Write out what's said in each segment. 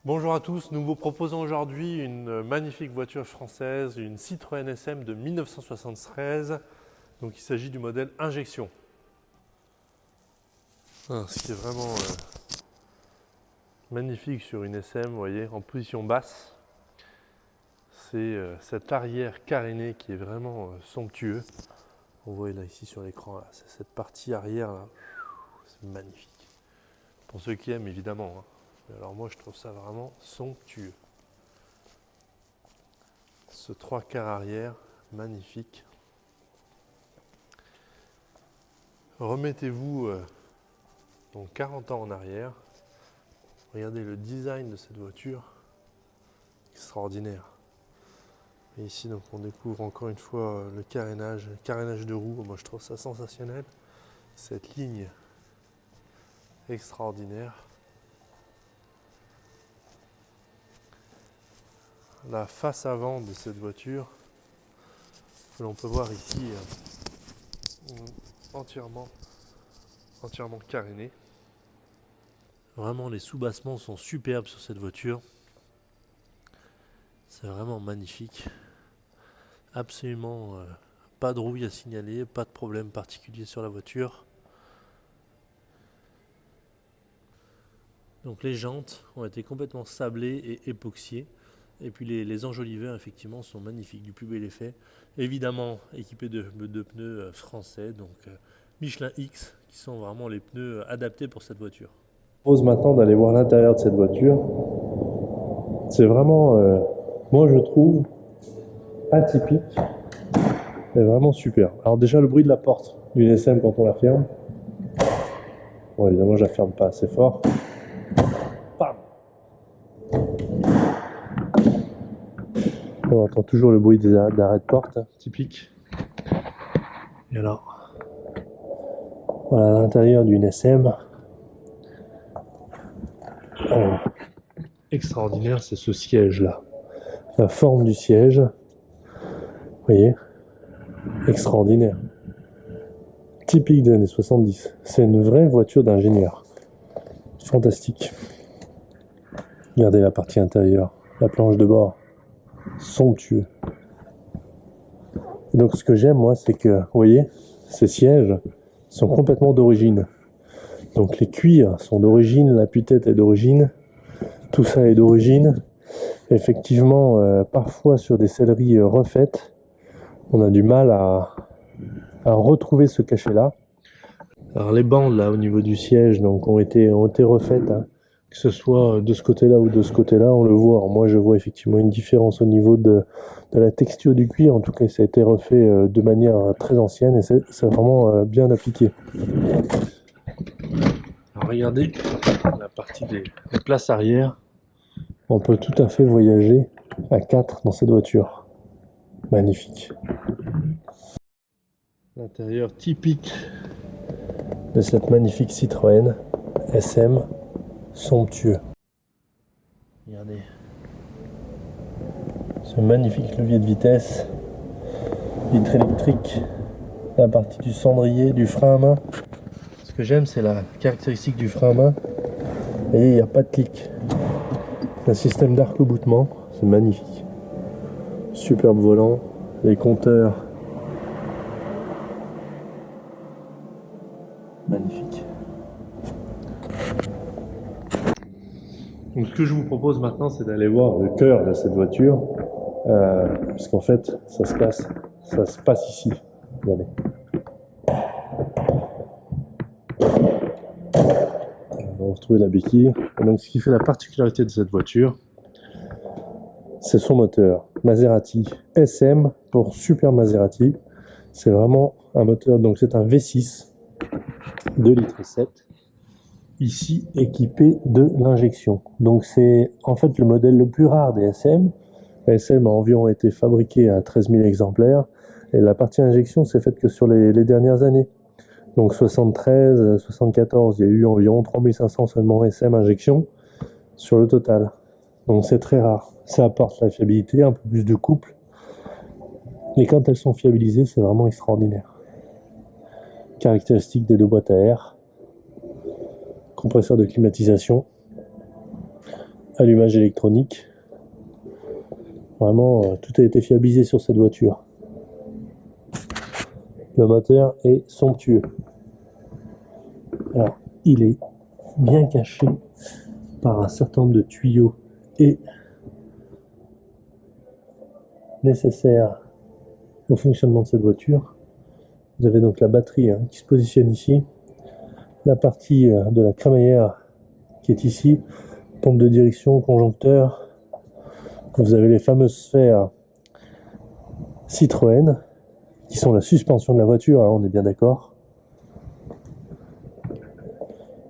Bonjour à tous, nous vous proposons aujourd'hui une magnifique voiture française, une Citroën SM de 1973. Donc il s'agit du modèle injection. Ce qui est vraiment magnifique sur une SM, vous voyez, en position basse, c'est cet arrière caréné qui est vraiment somptueux. On voit là ici sur l'écran, c'est cette partie arrière là, c'est magnifique. Pour ceux qui aiment évidemment, hein. Alors moi je trouve ça vraiment somptueux. Ce 3/4 arrière, magnifique. Remettez-vous donc 40 ans en arrière. Regardez le design de cette voiture, extraordinaire. Et ici donc on découvre encore une fois le carénage de roue. Moi je trouve ça sensationnel. Cette ligne extraordinaire. La face avant de cette voiture, que l'on peut voir ici, entièrement carénée. Vraiment les sous-bassements sont superbes sur cette voiture. C'est vraiment magnifique. Absolument pas de rouille à signaler, pas de problème particulier sur la voiture. Donc les jantes ont été complètement sablées et époxyées. Et puis les enjoliveurs effectivement sont magnifiques, du plus bel effet. Évidemment équipés de pneus français, donc Michelin X, qui sont vraiment les pneus adaptés pour cette voiture. Je propose maintenant d'aller voir l'intérieur de cette voiture. C'est vraiment, moi je trouve, atypique et vraiment super. Alors déjà le bruit de la porte d'une SM quand on la ferme. Bon évidemment je la ferme pas assez fort. Bam. On entend toujours le bruit des arrêts de porte, hein, typique. Et alors, voilà l'intérieur d'une SM. Alors, extraordinaire, c'est ce siège là. La forme du siège, vous voyez, extraordinaire. Typique des années 70. C'est une vraie voiture d'ingénieur. Fantastique. Regardez la partie intérieure, la planche de bord. Somptueux. Et donc ce que j'aime moi, c'est que, vous voyez, ces sièges sont complètement d'origine. Donc les cuirs sont d'origine, l'appui-tête est d'origine, tout ça est d'origine. Effectivement, parfois sur des selleries refaites, on a du mal à retrouver ce cachet-là. Alors les bandes là au niveau du siège donc ont été refaites, hein. Que ce soit de ce côté-là ou de ce côté-là, on le voit. Alors moi je vois effectivement une différence au niveau de la texture du cuir. En tout cas ça a été refait de manière très ancienne et c'est vraiment bien appliqué. Alors regardez la partie des places arrière. On peut tout à fait voyager à 4 dans cette voiture. Magnifique. L'intérieur typique de cette magnifique Citroën SM, somptueux. Regardez ce magnifique levier de vitesse, vitre électrique, la partie du cendrier, du frein à main. Ce que j'aime, c'est la caractéristique du frein à main. Vous voyez, il n'y a pas de clic. Un système d'arc-boutement, c'est magnifique. Superbe volant, les compteurs. Magnifique. Donc ce que je vous propose maintenant, c'est d'aller voir le cœur de cette voiture, puisqu'en fait, ça se passe ici. Regardez. On va retrouver la béquille. Et donc ce qui fait la particularité de cette voiture, c'est son moteur. Maserati SM pour Super Maserati. C'est vraiment un moteur, donc c'est un V6 2,7 litres. Ici équipé de l'injection. Donc c'est en fait le modèle le plus rare des SM. La SM a environ été fabriquée à 13 000 exemplaires et la partie injection s'est faite que sur les dernières années. Donc 73, 74, il y a eu environ 3500 seulement SM injection sur le total. Donc c'est très rare. Ça apporte la fiabilité, un peu plus de couple. Et quand elles sont fiabilisées, c'est vraiment extraordinaire. Caractéristiques des deux boîtes à air. Compresseur de climatisation allumage électronique. Vraiment, tout a été fiabilisé sur cette voiture. Le moteur est somptueux. Alors, il est bien caché par un certain nombre de tuyaux et nécessaires au fonctionnement de cette voiture. Vous avez donc la batterie qui se positionne ici, la partie de la crémaillère qui est ici, pompe de direction, conjoncteur. Vous avez les fameuses sphères Citroën qui sont la suspension de la voiture, on est bien d'accord.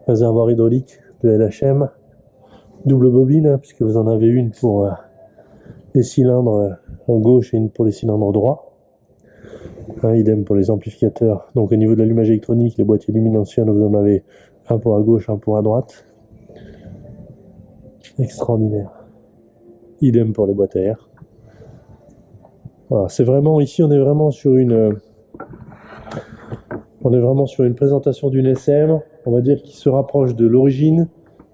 Réservoir hydraulique de LHM, double bobine puisque vous en avez une pour les cylindres gauche et une pour les cylindres droits. Idem pour les amplificateurs. Donc au niveau de l'allumage électronique, les boîtiers lumineux, vous en avez un pour à gauche, un pour à droite. Extraordinaire. Idem pour les boîtes à air. Voilà, c'est vraiment ici on est vraiment sur une présentation d'une SM, on va dire qui se rapproche de l'origine,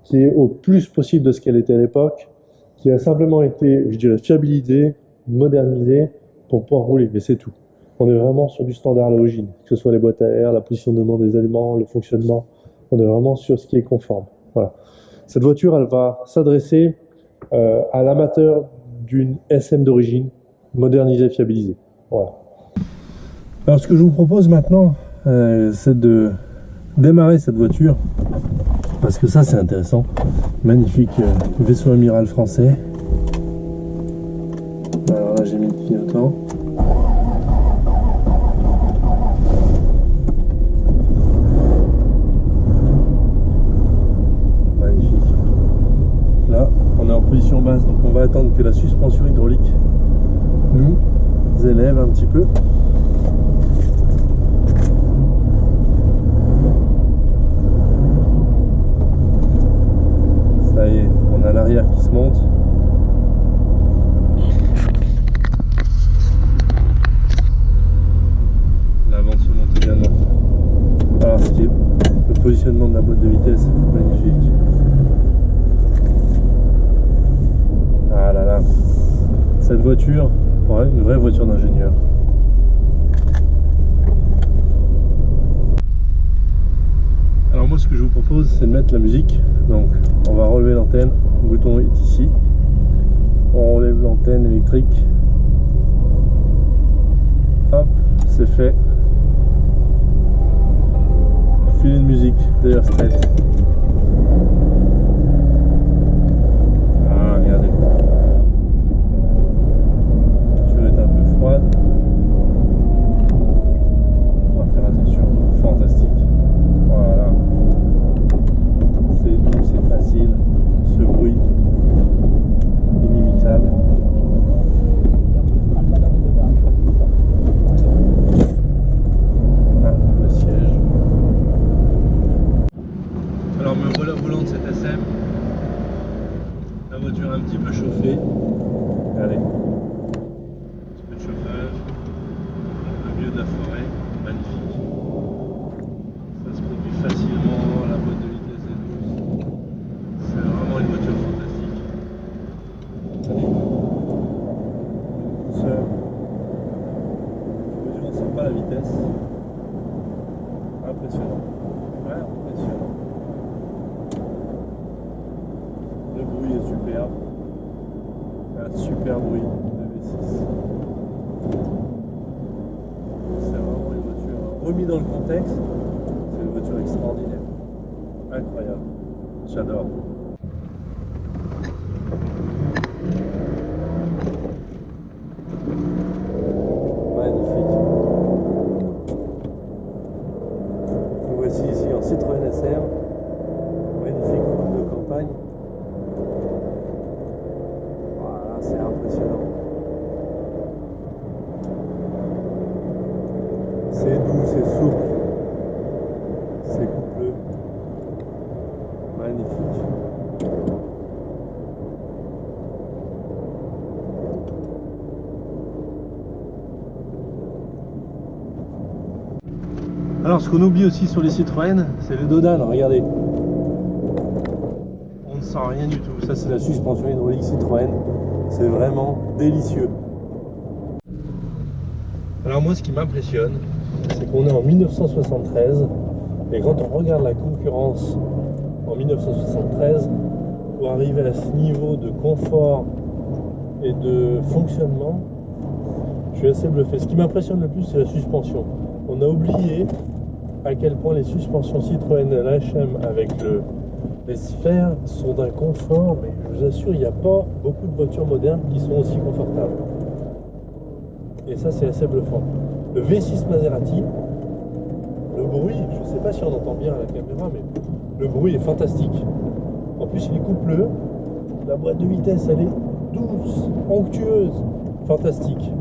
qui est au plus possible de ce qu'elle était à l'époque, qui a simplement été, je dirais, fiabilisée, modernisée pour pouvoir rouler, mais c'est tout. On est vraiment sur du standard à l'origine, que ce soit les boîtes à air, la positionnement des éléments, le fonctionnement, on est vraiment sur ce qui est conforme. Voilà. Cette voiture, elle va s'adresser à l'amateur d'une SM d'origine, modernisée, fiabilisée. Voilà. Alors ce que je vous propose maintenant, c'est de démarrer cette voiture, parce que ça c'est intéressant. Magnifique vaisseau amiral français. Alors là j'ai mis le clignotant. En position basse, donc on va attendre que la suspension hydraulique nous élève un petit peu. Ça y est, on a l'arrière qui se monte. L'avant se monte également. Alors ce qui est le positionnement de la boîte de vitesse, magnifique. Ah là là, cette voiture, ouais, une vraie voiture d'ingénieur. Alors moi ce que je vous propose c'est de mettre la musique. Donc on va relever l'antenne, le bouton est ici. On relève l'antenne électrique. Hop, c'est fait. Filet de musique, d'ailleurs straight. Ah regardez. On va faire attention, fantastique. Voilà. C'est doux, c'est facile. Ce bruit inimitable. Ah, le siège. Alors me voilà au volant de cette SM. La voiture est un petit peu chauffée. Allez. De la forêt, magnifique. Ça se conduit facilement, la boîte de vitesse est douce. C'est vraiment une voiture fantastique. Allez. Douceur. Je ne ressens pas la vitesse. Impressionnant. Ouais, impressionnant. Le bruit est superbe. Un super bruit de V6. Remis dans le contexte, c'est une voiture extraordinaire, incroyable, j'adore. Magnifique. Nous voici ici en Citroën SR, magnifique route de campagne. Voilà, c'est impressionnant. C'est doux, c'est souple, c'est coupleux, magnifique. Alors ce qu'on oublie aussi sur les Citroën, c'est le dos d'âne, regardez. On ne sent rien du tout. Ça, c'est la suspension hydraulique Citroën. C'est vraiment délicieux. Alors moi, ce qui m'impressionne, c'est qu'on est en 1973. Et quand on regarde la concurrence en 1973, pour arriver à ce niveau de confort et de fonctionnement, je suis assez bluffé. Ce qui m'impressionne le plus, c'est la suspension. On a oublié à quel point les suspensions Citroën LHM avec les sphères sont d'un confort, mais je vous assure, il n'y a pas beaucoup de voitures modernes qui sont aussi confortables. Et ça, c'est assez bluffant. Le V6 Maserati, le bruit, je ne sais pas si on entend bien à la caméra, mais le bruit est fantastique. En plus, il est coupleux. La boîte de vitesse, elle est douce, onctueuse, fantastique.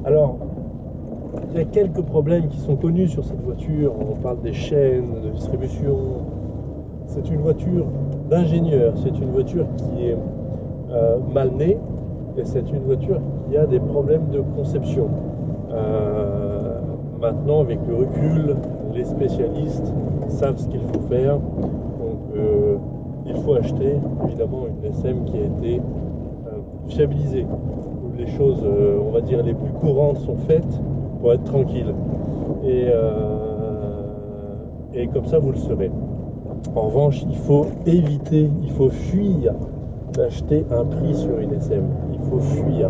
Alors, il y a quelques problèmes qui sont connus sur cette voiture. On parle des chaînes de distribution. C'est une voiture d'ingénieur. C'est une voiture qui est mal née. Et c'est une voiture qui a des problèmes de conception. Maintenant, avec le recul, les spécialistes savent ce qu'il faut faire. Donc, il faut acheter évidemment une SM qui a été fiabilisée, où les choses, on va dire, les plus courantes sont faites pour être tranquille. Et comme ça, vous le serez. En revanche, il faut éviter, il faut fuir d'acheter un prix sur une SM. Il faut fuir.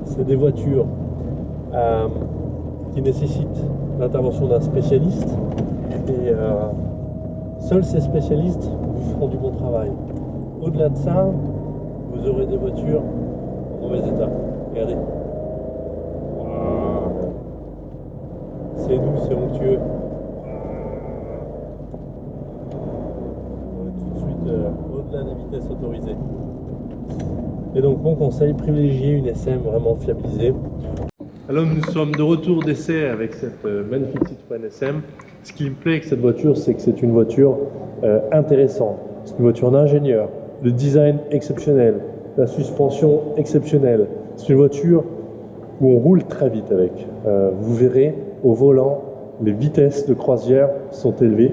C'est des voitures qui nécessitent l'intervention d'un spécialiste et seuls ces spécialistes vous feront du bon travail. Au-delà de ça, vous aurez des voitures en mauvais état. Regardez. C'est doux, c'est onctueux. On est tout de suite au-delà des vitesses autorisées. Et donc mon conseil, privilégiez une SM vraiment fiabilisée. Alors nous sommes de retour d'essai avec cette magnifique Citroën SM. Ce qui me plaît avec cette voiture, c'est que c'est une voiture intéressante. C'est une voiture d'ingénieur, le design exceptionnel, la suspension exceptionnelle. C'est une voiture où on roule très vite avec. Vous verrez au volant, les vitesses de croisière sont élevées.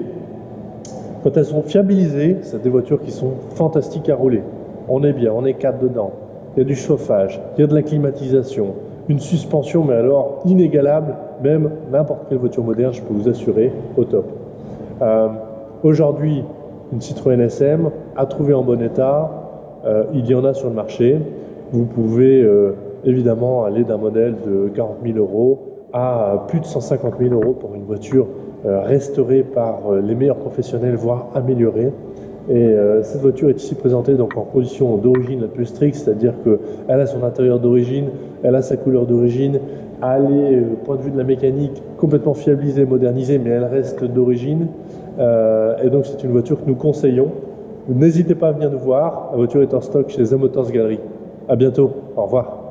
Quand elles sont fiabilisées, c'est des voitures qui sont fantastiques à rouler. On est bien, on est quatre dedans. Il y a du chauffage, il y a de la climatisation, une suspension, mais alors inégalable, même n'importe quelle voiture moderne, je peux vous assurer, au top. Aujourd'hui, une Citroën SM à trouver en bon état, il y en a sur le marché. Vous pouvez évidemment aller d'un modèle de 40 000 € à plus de 150 000 € pour une voiture restaurée par les meilleurs professionnels, voire améliorée. Et cette voiture est ici présentée donc en condition d'origine la plus stricte, c'est-à-dire qu'elle a son intérieur d'origine, elle a sa couleur d'origine, elle est, point de vue de la mécanique, complètement fiabilisée, modernisée, mais elle reste d'origine. Et donc c'est une voiture que nous conseillons. N'hésitez pas à venir nous voir, la voiture est en stock chez The Motors Gallery. À bientôt, au revoir.